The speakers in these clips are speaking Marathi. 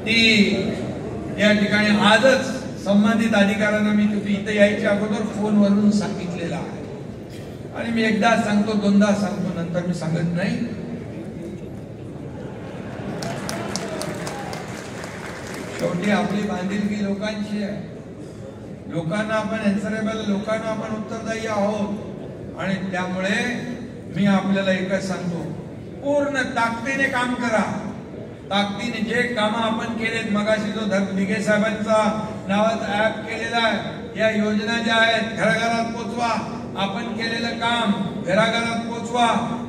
ती या ठिकाणी आजच संबंधित अधिकाऱ्यांना मी इथे यायच्या अगोदर फोनवरून सांगितलेलं आहे आणि मी एकदा सांगतो, दोनदा सांगतो, नंतर मी सांगत नाही. शेवटी आपली बांधिलकी लोकांची आहे. लोकांना आपण अँसरेबल, लोकांना आपण उत्तरदायी आहोत आणि त्यामुळे मी आपल्याला एकच सांगतो, पूर्ण ताकदीने काम करा. ताकदीने जे काम आपण केलेत, मगाशी जो भिगे साहेबांचा नावाचा ऍप केलेला आहे, या योजना ज्या आहेत घराघरात पोचवा. आपण केलेलं काम घराघरात पोचवा.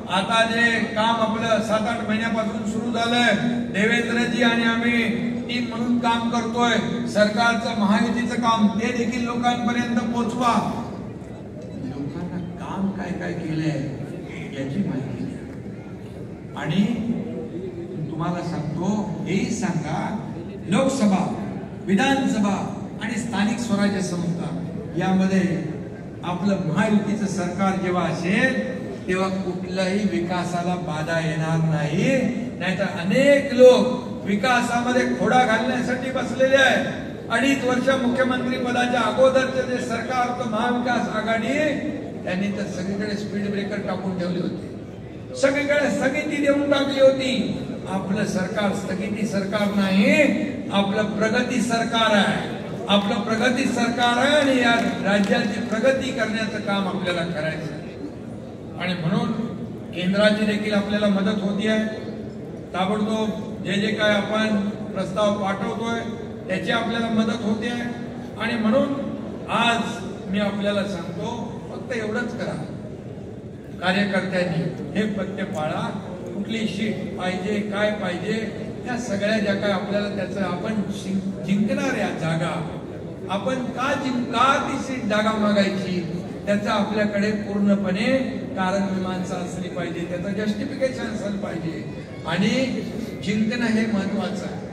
आता जे काम आपलं 7-8 महिन्यापासून सुरू झालंय, देवेंद्रजी आणि आम्ही टीम म्हणून काम करतोय, सरकारचं महायुतीचं काम, ते देखील लोकांपर्यंत पोचवा. लोकांना काम काय काय केलंय याची माहिती द्या. आणि तुम्हाला सांगतो, हेही सांगा, लोकसभा, विधानसभा आणि स्थानिक स्वराज्य संस्था यामध्ये आपलं महायुतीचं सरकार जेव्हा असेल तेव्हा कुठल्याही विकासाला बाधा येणार नाही. नाहीतर अनेक लोक विकासामध्ये खोडा घालण्यासाठी बसलेले आहेत. 2.5 वर्ष मुख्यमंत्री पदाच्या अगोदरचे जे सरकार होतं महाविकास आघाडी, त्यांनी तर सगळीकडे स्पीड ब्रेकर टाकून ठेवले होते, सगळीकडे स्थगिती देऊन टाकली होती. आपलं सरकार स्थगिती सरकार नाही, आपलं प्रगती सरकार आहे. आपलं प्रगती सरकार आहे आणि या राज्याची प्रगती करण्याचं काम आपल्याला करायचं आहे. आणि म्हणून केंद्राची देखील आपल्याला मदत होती आहे. ताबडतोब जे जे काय आपण प्रस्ताव पाठवतोय त्याची आपल्याला मदत होते आहे. आणि म्हणून आज मी आपल्याला सांगतो, फक्त एवढंच करा, कार्यकर्त्यांनी हे पथ्य पाळा. कुठली शीट पाहिजे, काय पाहिजे, या सगळ्या ज्या काय आपल्याला त्याचं आपण जिंकणार या जागा, आपण का ती सीट जागा मागायची, त्याचं आपल्याकडे पूर्णपणे कारण मीमांसा असली पाहिजे, त्याचं जस्टिफिकेशन असलं पाहिजे आणि जिंकणं हे महत्वाचं आहे.